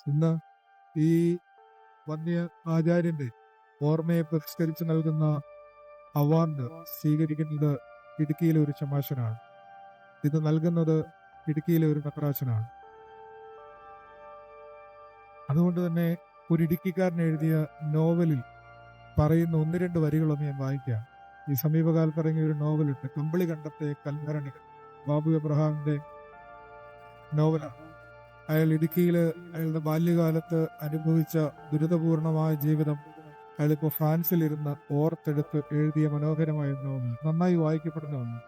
ഇന്ന് ഈ വന്യ ആചാര്യന്റെ ഓർമ്മയെ പുരസ്കരിച്ച് നൽകുന്ന അവാർഡ് സ്വീകരിക്കുന്നത് ഇടുക്കിയിലെ ഒരു ശമാശനാണ്. ഇത് നൽകുന്നത് ഇടുക്കിയിലെ ഒരു മെത്രാച്ചനാണ്. അതുകൊണ്ട് തന്നെ ഒരു ഇടുക്കിക്കാരൻ എഴുതിയ നോവലിൽ പറയുന്ന ഒന്ന് രണ്ട് വരികളൊന്ന് ഞാൻ വായിക്കാം. ഈ സമീപകാലത്ത് ഇറങ്ങിയ ഒരു നോവലുണ്ട്, കമ്പിളി കണ്ടത്തെ കൽഭരണികൾ. ബാബു എബ്രഹാമിന്റെ നോവലാണ്. അയാൾ ഇടുക്കിയില് അയാളുടെ ബാല്യകാലത്ത് അനുഭവിച്ച ദുരിതപൂർണമായ ജീവിതം അയാളിപ്പോൾ ഫ്രാൻസിലിരുന്ന് ഓർത്തെടുത്ത് എഴുതിയ മനോഹരമായ നോവൽ, നന്നായി വായിക്കപ്പെടുന്ന ഒന്ന്.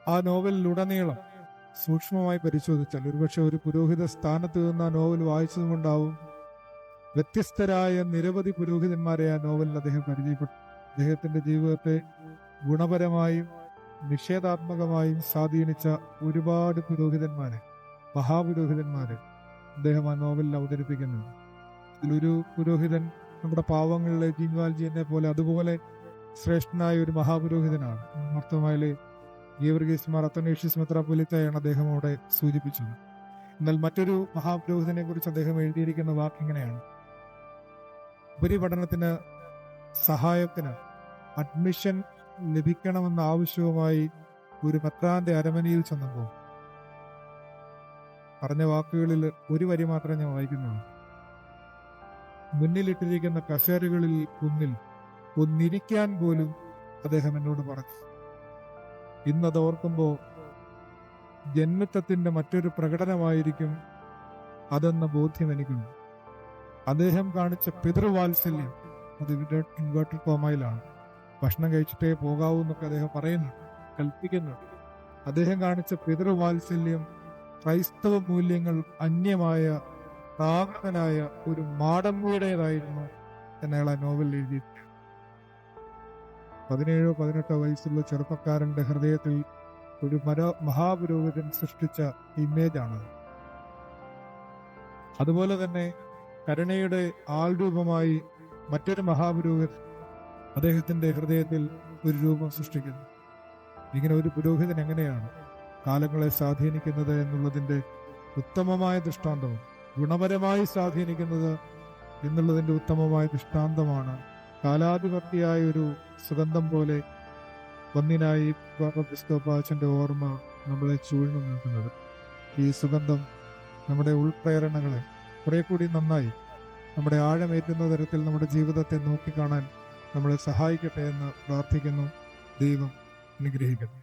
ആ നോവലിലുടനീളം സൂക്ഷ്മമായി പരിശോധിച്ചാൽ ഒരുപക്ഷെ ഒരു പുരോഹിത സ്ഥാനത്ത് നിന്ന് ആ നോവൽ വായിച്ചതുകൊണ്ടാവും വ്യത്യസ്തരായ നിരവധി പുരോഹിതന്മാരെ ആ നോവലിൽ അദ്ദേഹം പരിചയപ്പെട്ടു. അദ്ദേഹത്തിന്റെ ജീവിതത്തെ ഗുണപരമായും നിഷേധാത്മകമായും സ്വാധീനിച്ച ഒരുപാട് പുരോഹിതന്മാരെ, മഹാപുരോഹിതന്മാരെ അദ്ദേഹം ആ നോവലിൽ അവതരിപ്പിക്കുന്നുണ്ട്. ഇതിലൊരു പുരോഹിതൻ നമ്മുടെ പാവങ്ങളിലെ ജിൻവാൽജിയെ പോലെ അതുപോലെ ശ്രേഷ്ഠനായ ഒരു മഹാപുരോഹിതനാണ്. മർത്തോമായിലെ ഗീവർഗീസ് മാർ അത്തനേഷ്യസ് മെത്രാപ്പൊലീത്തയാണ് അദ്ദേഹം അവിടെ സൂചിപ്പിച്ചത്. എന്നാൽ മറ്റൊരു മഹാപുരോഹിതനെ കുറിച്ച് അദ്ദേഹം എഴുതിയിരിക്കുന്ന വാക്കിങ്ങനെയാണ്: ഉപരിപഠനത്തിന് സഹായത്തിന് അഡ്മിഷൻ ലഭിക്കണമെന്ന ആവശ്യവുമായി ഒരു മെത്രാന്റെ അരമനയിൽ ചെന്നപ്പോൾ പറഞ്ഞ വാക്കുകളിൽ ഒരു വരി മാത്രമേ ഞാൻ വായിക്കുന്നുള്ളൂ. മുന്നിലിട്ടിരിക്കുന്ന കസേരകളിൽ ഒന്നിരിക്കാൻ പോലും അദ്ദേഹം എന്നോട് പറഞ്ഞു. ഇന്നത് ഓർക്കുമ്പോൾ ജന്മത്വത്തിന്റെ മറ്റൊരു പ്രകടനമായിരിക്കും അതെന്ന ബോധ്യം എനിക്കുണ്ട്. അദ്ദേഹം കാണിച്ച പിതൃവാത്സല്യം അത് ഇൻവേർട്ടഡ് കോമയിലാണ്. ഭക്ഷണം കഴിച്ചിട്ടേ പോകാവൂ എന്നൊക്കെ അദ്ദേഹം പറയുന്നുണ്ട്, കൽപ്പിക്കുന്നുണ്ട്. അദ്ദേഹം കാണിച്ച പിതൃവാത്സല്യം ക്രൈസ്തവ മൂല്യങ്ങൾ അന്യമായ പ്രാകൃതനായ ഒരു മാടമ്പിയുടേതായിരുന്നു എന്നയാൾ ആ നോവലിൽ എഴുതിയിട്ടുണ്ട്. 17-18 വയസ്സുള്ള ചെറുപ്പക്കാരന്റെ ഹൃദയത്തിൽ ഒരു മഹാപുരോഹിതൻ സൃഷ്ടിച്ച ഇമേജാണത്. അതുപോലെ തന്നെ കരുണയുടെ ആൾരൂപമായി മറ്റൊരു മഹാപുരോഹിതൻ അദ്ദേഹത്തിന്റെ ഹൃദയത്തിൽ ഒരു രൂപം സൃഷ്ടിക്കുന്നു. ഇങ്ങനെ ഒരു പുരോഹിതൻ എങ്ങനെയാണ് കാലങ്ങളെ സ്വാധീനിക്കുന്നത് എന്നുള്ളതിന്റെ ഉത്തമമായ ദൃഷ്ടാന്തവും ഗുണപരമായി സ്വാധീനിക്കുന്നത് എന്നുള്ളതിന്റെ ഉത്തമമായ ദൃഷ്ടാന്തമാണ് കാലാധിപത്യായ ഒരു സുഗന്ധം പോലെ വന്യനായി ക്രിസ്തോപ്പാച്ചന്റെ ഓർമ്മ നമ്മളെ ചൂഴ്ന്നു നിൽക്കുന്നത്. ഈ സുഗന്ധം നമ്മുടെ ഉൾപ്രേരണകളെ കുറെ കൂടി നന്നായി നമ്മുടെ ആഴമേറ്റുന്ന തരത്തിൽ നമ്മുടെ ജീവിതത്തെ നോക്കിക്കാണാൻ നമ്മളെ സഹായിക്കട്ടെ എന്ന് പ്രാർത്ഥിക്കുന്നു. ദൈവം അനുഗ്രഹിക്കട്ടെ.